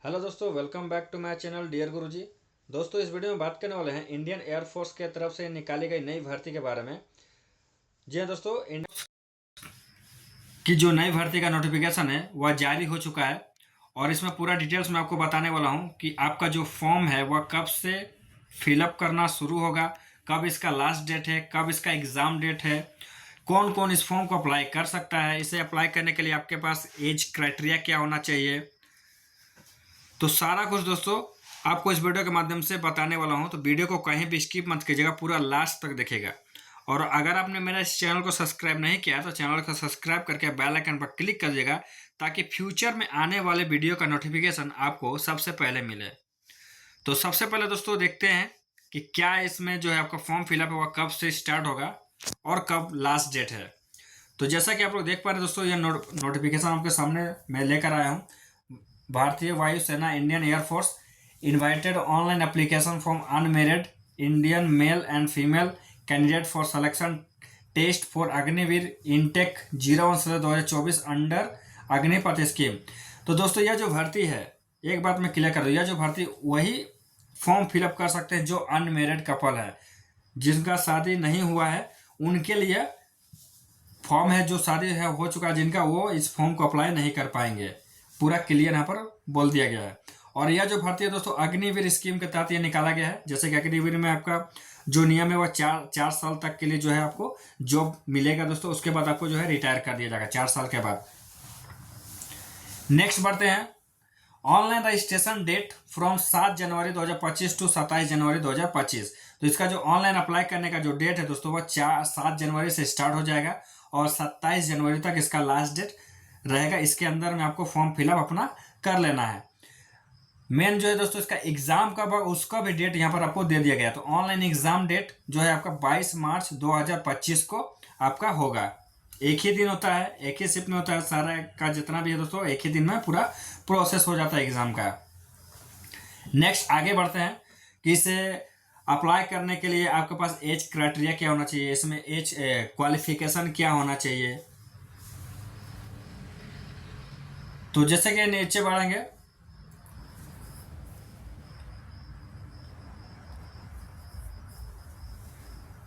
Hello दोस्तों, welcome back to my channel dear Guruji. दोस्तों, इस वीडियो में बात करने वाले हैं इंडियन एयरफोर्स के तरफ से निकाली गई नई भर्ती के बारे में। जी हाँ दोस्तों, की जो नई भर्ती का नोटिफिकेशन है वह जारी हो चुका है और इसमें पूरा डिटेल्स मैं आपको बताने वाला हूँ कि आपका जो फॉर्म है वह कब से फिलअप करना शुरू होगा, कब इसका लास्ट डेट है, कब इसका एग्ज़ाम डेट है, कौन कौन इस फॉर्म को अप्लाई कर सकता है, इसे अप्लाई करने के लिए आपके पास एज क्राइटेरिया क्या होना चाहिए। तो सारा कुछ दोस्तों आपको इस वीडियो के माध्यम से बताने वाला हूं, तो वीडियो को कहीं भी स्किप मत कीजिएगा, पूरा लास्ट तक देखिएगा। और अगर आपने मेरा इस चैनल को सब्सक्राइब नहीं किया तो चैनल को सब्सक्राइब करके बेल आइकन पर क्लिक कर दीजिएगा ताकि फ्यूचर में आने वाले वीडियो का नोटिफिकेशन आपको सबसे पहले मिले। तो सबसे पहले दोस्तों देखते हैं कि क्या इसमें जो है आपका फॉर्म फिलअप है वह कब से स्टार्ट होगा और कब लास्ट डेट है। तो जैसा कि आप लोग देख पा रहे हैं दोस्तों, यह नोटिफिकेशन आपके सामने मैं लेकर आया हूँ। भारतीय वायुसेना Indian air force invited online application from unmarried Indian male and female candidate for selection test for Agniveer intake 01/2024 under Agnipath scheme. तो दोस्तों यह जो भर्ती है, एक बात मैं क्लियर कर दूँ, यह जो भर्ती वही फॉर्म फिलअप कर सकते हैं जो अनमेरिड कपल है, जिनका शादी नहीं हुआ है उनके लिए फॉर्म है। जो शादी है हो चुका है जिनका, वो इस फॉर्म को अप्लाई नहीं कर पाएंगे। पूरा क्लियर यहाँ पर बोल दिया गया है। और यह जो भर्ती है दोस्तों अग्निवीर स्कीम के तहत ये निकाला गया है। जैसे कि अग्निवीर में आपका जो नियम है वह चार साल तक के लिए जो है आपको जॉब मिलेगा दोस्तों, उसके बाद आपको जो है रिटायर कर दिया जाएगा 4 साल के बाद। नेक्स्ट बढ़ते हैं, online registration date from 7 January 2025 to 27 January 2025। तो इसका जो ऑनलाइन अप्लाई करने का जो डेट है दोस्तों वह 7 जनवरी से स्टार्ट हो जाएगा और 27 जनवरी तक इसका लास्ट डेट रहेगा। इसके अंदर में आपको फॉर्म फिलअप अपना कर लेना है। मेन जो है दोस्तों इसका एग्जाम कब है उसका भी डेट यहाँ पर आपको दे दिया गया। तो ऑनलाइन एग्जाम डेट जो है आपका 22 मार्च 2025 को आपका होगा। एक ही दिन होता है, एक ही शिफ्ट में होता है, सारा का जितना भी है दोस्तों एक ही दिन में पूरा प्रोसेस हो जाता है एग्जाम का। नेक्स्ट आगे बढ़ते हैं कि इसे अप्लाई करने के लिए आपके पास एज क्राइटेरिया क्या होना चाहिए, इसमें एज क्वालिफिकेशन क्या होना चाहिए। तो जैसे कि नीचे बढ़ेंगे,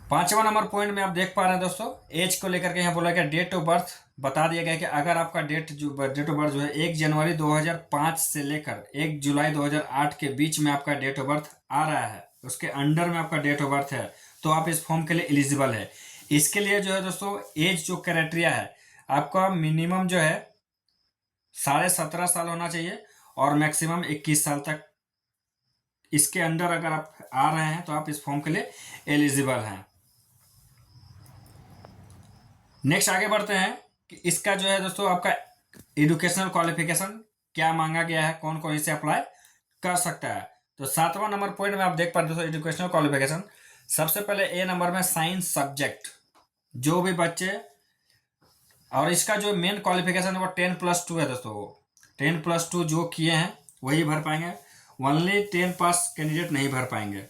पांचवा नंबर पॉइंट में आप देख पा रहे हैं दोस्तों, एज को लेकर के यहाँ बोला गया डेट ऑफ बर्थ बता दिया गया कि अगर आपका डेट ऑफ बर्थ जो है 1 जनवरी 2005 से लेकर 1 जुलाई 2008 के बीच में आपका डेट ऑफ बर्थ आ रहा है, उसके अंडर में आपका डेट ऑफ बर्थ है, तो आप इस फॉर्म के लिए एलिजिबल है। इसके लिए जो है दोस्तों एज जो क्राइटेरिया है आपका मिनिमम जो है 17.5 साल होना चाहिए और मैक्सिमम 21 साल तक। इसके अंदर अगर आप आ रहे हैं तो आप इस फॉर्म के लिए एलिजिबल हैं। नेक्स्ट आगे बढ़ते हैं कि इसका जो है दोस्तों आपका एजुकेशनल क्वालिफिकेशन क्या मांगा गया है, कौन कौन इसे अप्लाई कर सकता है। तो 7वां नंबर पॉइंट में आप देख पा रहे दोस्तों एजुकेशनल क्वालिफिकेशन। सबसे पहले ए नंबर में साइंस सब्जेक्ट जो भी बच्चे, और इसका जो मेन क्वालिफिकेशन है वो 10+2 है दोस्तों। 10+2 जो किए हैं वही भर पाएंगे, ओनली 10 पास कैंडिडेट नहीं भर पाएंगे।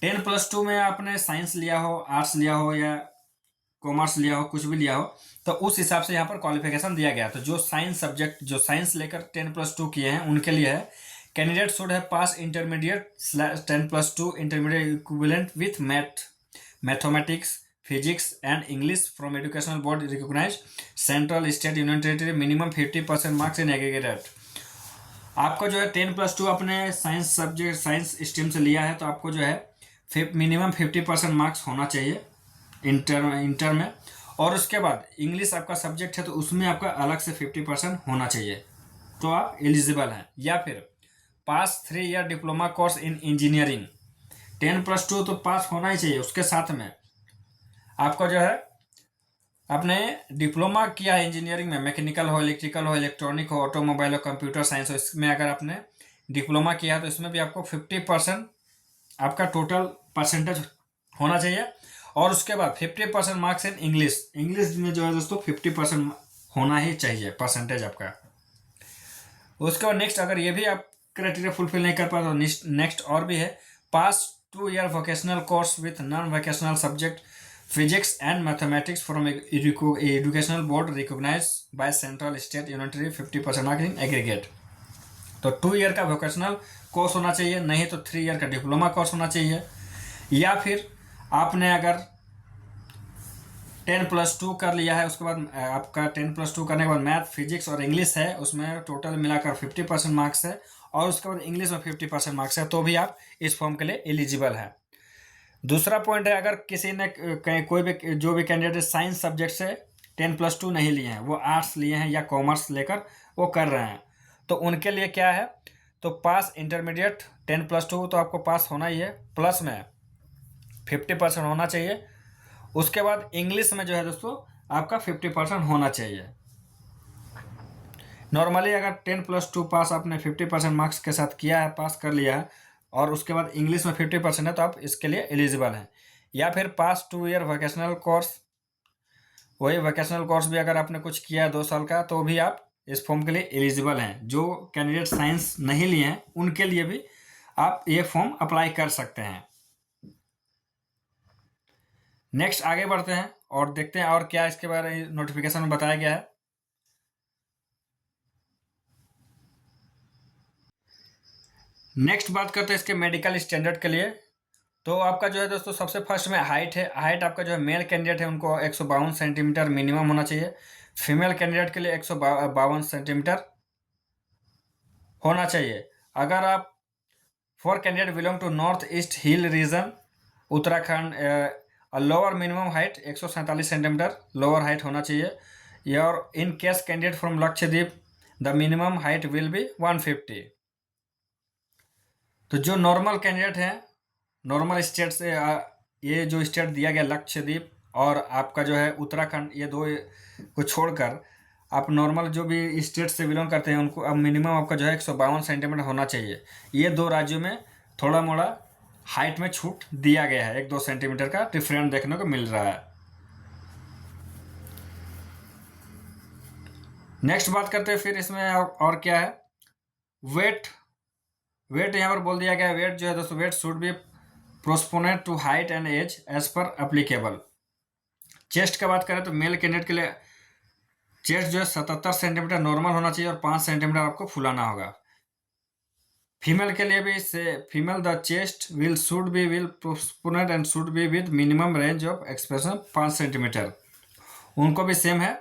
10+2 में आपने साइंस लिया हो, आर्ट्स लिया हो या कॉमर्स लिया हो, कुछ भी लिया हो, तो उस हिसाब से यहाँ पर क्वालिफिकेशन दिया गया। तो जो साइंस सब्जेक्ट, जो साइंस लेकर 10+2 किए हैं उनके लिए है, कैंडिडेट शुड है pass intermediate 10+2 intermediate equivalent with mathematics physics and English from educational board recognise central state union territory, minimum 50% marks in aggregate. आपको जो है 10+2 अपने साइंस सब्जेक्ट साइंस स्ट्रीम से लिया है तो आपको जो है मिनिमम 50% मार्क्स होना चाहिए इंटर में। और उसके बाद इंग्लिश आपका सब्जेक्ट है तो उसमें आपका अलग से 50% होना चाहिए, तो आप एलिजिबल हैं। या फिर पास 3 year diploma course in engineering, 10+2 तो पास होना ही चाहिए। उसके साथ में आपको जो है आपने डिप्लोमा किया है इंजीनियरिंग में, मैकेनिकल हो, इलेक्ट्रिकल हो, इलेक्ट्रॉनिक हो, ऑटोमोबाइल हो, कंप्यूटर साइंस हो, इसमें अगर आपने डिप्लोमा किया है तो इसमें भी आपको 50% आपका टोटल परसेंटेज होना चाहिए। और उसके बाद 50% मार्क्स इन इंग्लिश, इंग्लिश में जो है दोस्तों 50% होना ही चाहिए परसेंटेज आपका। उसके बाद नेक्स्ट अगर ये भी आप क्राइटेरिया फुलफिल नहीं कर पाए तो नेक्स्ट और भी है, pass 2 year vocational course with non vocational subject physics and mathematics from educational board recognise by central state union territory, 50% marks in aggregate. तो 2 ईयर का वोकेशनल कोर्स होना चाहिए, नहीं तो 3 ईयर का डिप्लोमा कोर्स होना चाहिए। या फिर आपने अगर 10+2 कर लिया है, उसके बाद आपका 10+2 करने के बाद मैथ, फिजिक्स और इंग्लिश है, उसमें टोटल मिलाकर 50% मार्क्स है, और उसके बाद इंग्लिश में 50% मार्क्स है, तो भी आप इस फॉर्म के लिए एलिजिबल है। दूसरा पॉइंट है, अगर किसी ने कोई भी जो भी कैंडिडेट साइंस सब्जेक्ट से 10+2 नहीं लिए हैं, वो आर्ट्स लिए हैं या कॉमर्स लेकर वो कर रहे हैं, तो उनके लिए क्या है, तो पास इंटरमीडिएट 10+2 तो आपको पास होना ही है, प्लस में 50% होना चाहिए। उसके बाद इंग्लिश में जो है दोस्तों आपका 50% होना चाहिए। नॉर्मली अगर 10+2 पास आपने 50% मार्क्स के साथ किया है, पास कर लिया है, और उसके बाद इंग्लिश में 50% है, तो आप इसके लिए एलिजिबल हैं। या फिर पास 2 ईयर वोकेशनल कोर्स, वही वोकेशनल कोर्स भी अगर आपने कुछ किया है 2 साल का, तो भी आप इस फॉर्म के लिए एलिजिबल हैं। जो कैंडिडेट साइंस नहीं लिए हैं उनके लिए भी आप ये फॉर्म अप्लाई कर सकते हैं। नेक्स्ट आगे बढ़ते हैं और देखते हैं और क्या इसके बारे में नोटिफिकेशन में बताया गया है। नेक्स्ट बात करते हैं इसके मेडिकल स्टैंडर्ड के लिए। तो आपका जो है दोस्तों सबसे फर्स्ट में हाइट है। हाइट आपका जो है मेल कैंडिडेट है उनको 152 सेंटीमीटर मिनिमम होना चाहिए। फीमेल कैंडिडेट के लिए 152 सेंटीमीटर होना चाहिए। अगर आप for candidate belong to north east hill region Uttarakhand, lower minimum height 147 centimetre lower height होना चाहिए। और in case candidate from Lakshadweep the minimum height will be 150। तो जो नॉर्मल कैंडिडेट हैं नॉर्मल स्टेट से, ये जो स्टेट दिया गया लक्षद्वीप और आपका जो है उत्तराखंड, ये दो को छोड़कर आप नॉर्मल जो भी स्टेट से बिलोंग करते हैं उनको अब मिनिमम आपका जो है 152 सेंटीमीटर होना चाहिए। ये दो राज्यों में थोड़ा मोड़ा हाइट में छूट दिया गया है, 1-2 सेंटीमीटर का डिफरेंट देखने को मिल रहा है। नेक्स्ट बात करते हैं फिर इसमें और क्या है, वेट। वेट यहाँ पर बोल दिया गया है, वेट जो है दोस्तों weight should be proportionate to height and age age पर एप्लीकेबल। चेस्ट का बात करें तो मेल कैंडिडेट के लिए चेस्ट जो है 77 सेंटीमीटर नॉर्मल होना चाहिए और 5 सेंटीमीटर आपको फुलाना होगा। फीमेल के लिए भी से female the chest will proportionate and should be with minimum range of expression 5 centimetre, उनको भी सेम है।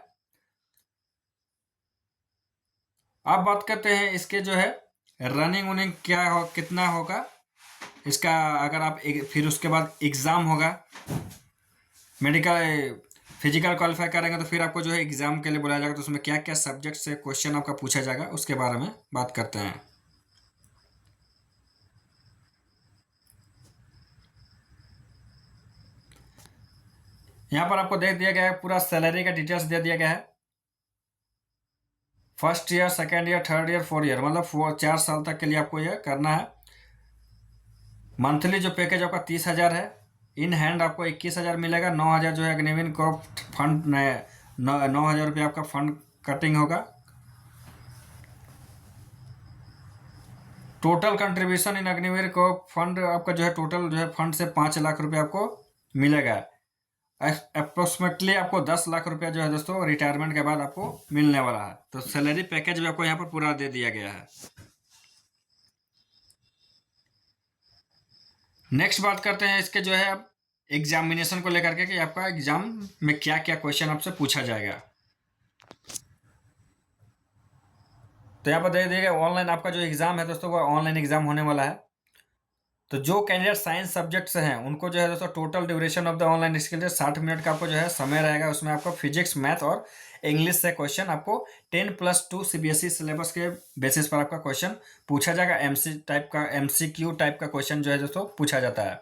अब बात करते हैं इसके जो है रनिंग वनिंग क्या हो, कितना होगा इसका। अगर आप फिर उसके बाद एग्ज़ाम होगा, मेडिकल फिजिकल क्वालिफाई करेंगे तो फिर आपको जो है एग्ज़ाम के लिए बुलाया जाएगा, तो उसमें क्या क्या सब्जेक्ट से क्वेश्चन आपका पूछा जाएगा उसके बारे में बात करते हैं। यहाँ पर आपको दे दिया गया है पूरा सैलरी का डिटेल्स दे दिया गया है। First year, second year, third year, 4 year, मतलब 4 साल तक के लिए आपको यह करना है। मंथली जो पैकेज आपका 30,000 है। इन हैंड आपको 21,000 मिलेगा। 9,000 जो है अग्निवीर को फंड 9,000 रुपये आपका फंड कटिंग होगा। टोटल कंट्रीब्यूशन इन अग्निवीर को फंड आपका जो है टोटल जो है फंड से 5 लाख रुपये आपको मिलेगा। अप्रोक्सीमेटली आपको 10 लाख रुपया जो है दोस्तों रिटायरमेंट के बाद आपको मिलने वाला है। तो सैलरी पैकेज भी आपको यहाँ पर पूरा दे दिया गया है। नेक्स्ट बात करते हैं इसके जो है अब एग्जामिनेशन को लेकर के कि आपका एग्जाम में क्या क्या क्वेश्चन आपसे पूछा जाएगा। तो यहाँ पर दे दिया गया ऑनलाइन आपका जो एग्ज़ाम है दोस्तों वो ऑनलाइन एग्ज़ाम होने वाला है। तो जो कैंडिडेट साइंस सब्जेक्ट से हैं उनको जो है दोस्तों total duration of the online इसके लिए 60 मिनट का आपको जो है समय रहेगा। उसमें आपको फिजिक्स, मैथ और इंग्लिश से क्वेश्चन आपको 10+2 CBSE सिलेबस के बेसिस पर आपका क्वेश्चन पूछा जाएगा। MCQ टाइप का क्वेश्चन जो है दोस्तों पूछा जाता है।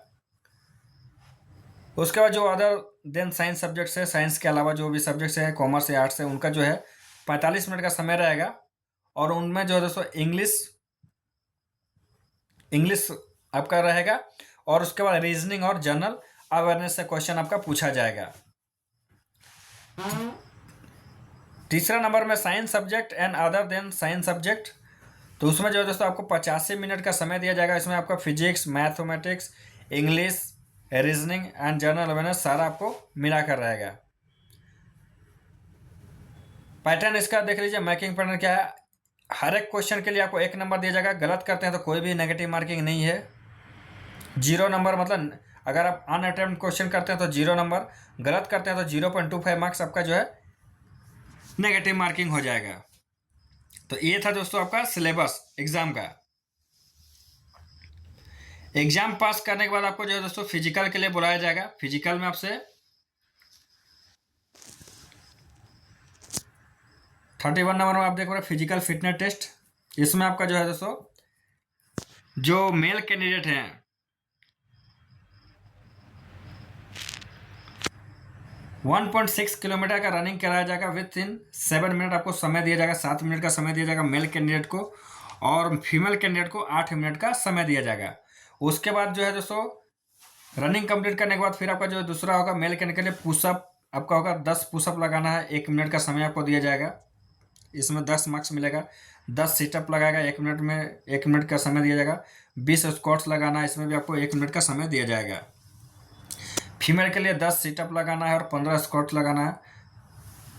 उसके बाद जो अदर देन साइंस सब्जेक्ट्स है, साइंस के अलावा जो भी सब्जेक्ट्स है, कॉमर्स या आर्ट्स है, उनका जो है 45 मिनट का समय रहेगा। और उनमें जो है दोस्तों इंग्लिश आपका रहेगा। और उसके बाद रीजनिंग और जनरल अवेयरनेस से क्वेश्चन आपका पूछा जाएगा। तीसरा नंबर में science subject and other than science subject. तो उसमें जो है दोस्तों आपको 85 मिनट का समय दिया जाएगा। इसमें आपका physics, mathematics, English, reasoning and general awareness सारा आपको मिलाकर रहेगा। पैटर्न इसका देख लीजिए, मेकिंग पैटर्न क्या है। हर एक क्वेश्चन के लिए आपको 1 नंबर दिया जाएगा। गलत करते हैं तो कोई भी नेगेटिव मार्किंग नहीं है। 0 नंबर मतलब अगर आप अनअटेम्प्ट क्वेश्चन करते हैं तो 0 नंबर, गलत करते हैं तो 0.25 मार्क्स आपका जो है नेगेटिव मार्किंग हो जाएगा। तो ये था दोस्तों आपका सिलेबस एग्जाम का। एग्जाम पास करने के बाद आपको जो है दोस्तों फिजिकल के लिए बुलाया जाएगा। फिजिकल में आपसे 31 नंबर में आप देख रहे हैं फिजिकल फिटनेस टेस्ट। इसमें आपका जो है दोस्तों जो मेल कैंडिडेट हैं 1.6 किलोमीटर का रनिंग कराया जाएगा विथ इन 7 मिनट। आपको समय दिया जाएगा, 7 मिनट का समय दिया जाएगा मेल कैंडिडेट को, और फीमेल कैंडिडेट को 8 मिनट का समय दिया जाएगा। उसके बाद जो है दोस्तों रनिंग कंप्लीट करने के बाद फिर आपका जो दूसरा होगा मेल कैंडिडेट के लिए पुशअप आपका होगा। 10 पुशअप लगाना है, 1 मिनट का समय आपको दिया जाएगा। इसमें 10 मार्क्स मिलेगा। 10 सिटअप लगाएगा 1 मिनट में, 1 मिनट का समय दिया जाएगा। 20 स्क्वाट्स लगाना है, इसमें भी आपको 1 मिनट का समय दिया जाएगा। फीमेल के लिए 10 सिटअप लगाना है और 15 स्क्वाट लगाना है।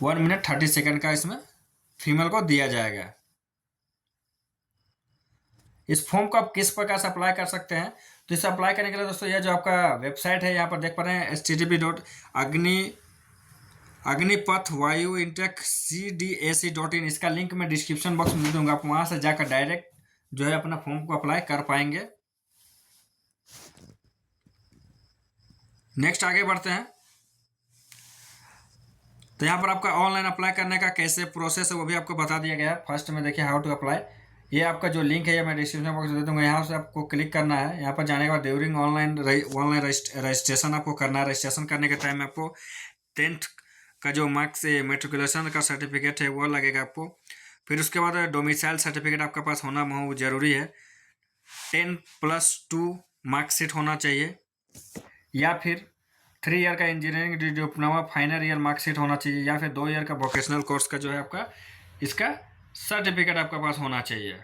1 मिनट 30 सेकंड का इसमें फीमेल को दिया जाएगा। इस फॉर्म को आप किस प्रकार से अप्लाई कर सकते हैं, तो इसे अप्लाई करने के लिए दोस्तों यह जो आपका वेबसाइट है यहाँ पर देख पा रहे हैं http://अग्निपथ-वायु-इंटेक-cdac.in। इसका लिंक मैं डिस्क्रिप्शन बॉक्स में दे दूंगा। आप वहाँ से जाकर डायरेक्ट जो है अपना फॉर्म को अप्लाई कर पाएंगे। नेक्स्ट आगे बढ़ते हैं। तो यहाँ पर आपका ऑनलाइन अप्लाई करने का कैसे प्रोसेस है वो भी आपको बता दिया गया है। फर्स्ट में देखिए हाउ टू अप्लाई, ये आपका जो लिंक है ये मैं डिस्क्रिप्शन बॉक्स में दे दूँगा। यहाँ से आपको क्लिक करना है। यहाँ पर जाने के बाद ड्यूरिंग ऑनलाइन रजिस्ट्रेशन आपको करना है। रजिस्ट्रेशन करने के टाइम में आपको 10th का जो मार्क्स मेट्रिकुलेशन का सर्टिफिकेट है वो लगेगा आपको। फिर उसके बाद डोमिसाइल सर्टिफिकेट आपके पास होना बहुत ज़रूरी है। 10+2 मार्कशीट होना चाहिए, या फिर 3 ईयर का engineering diploma final year marksheet होना चाहिए, या फिर 2 ईयर का वोकेशनल कोर्स का जो है आपका इसका सर्टिफिकेट आपके पास होना चाहिए।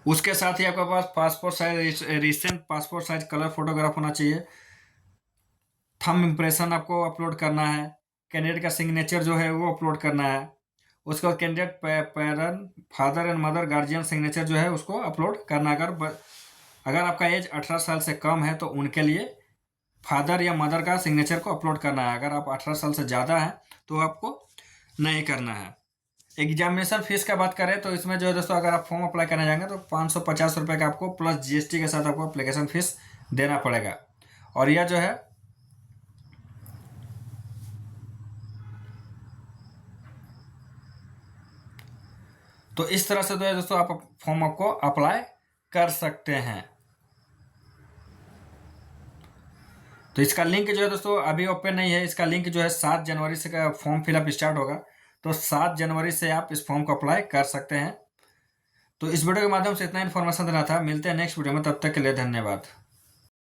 उसके साथ ही आपके पास passport size recent passport size colour photograph होना चाहिए। थंब इम्प्रेशन आपको अपलोड करना है। कैंडिडेट का सिग्नेचर जो है वो अपलोड करना है। उसके बाद candidate parent father and mother guardian signature जो है उसको अपलोड करना है। अगर आपका एज 18 साल से कम है तो उनके लिए फादर या मदर का सिग्नेचर को अपलोड करना है। अगर आप 18 साल से ज़्यादा है तो आपको नहीं करना है। एग्जामिनेशन फीस का बात करें तो इसमें जो है दोस्तों अगर आप फॉर्म अप्लाई करने जाएंगे तो 550 रुपये का आपको प्लस GST के साथ आपको अप्लीकेशन फीस देना पड़ेगा। और यह जो है तो इस तरह से जो है दोस्तों आप फॉर्म आपको अप्लाई कर सकते हैं। तो इसका लिंक जो है दोस्तों अभी ओपन नहीं है। इसका लिंक जो है 7 जनवरी से का फॉर्म फिलअप स्टार्ट होगा। तो 7 जनवरी से आप इस फॉर्म को अप्लाई कर सकते हैं। तो इस वीडियो के माध्यम से इतना इन्फॉर्मेशन देना था। मिलते हैं नेक्स्ट वीडियो में, तब तक के लिए धन्यवाद।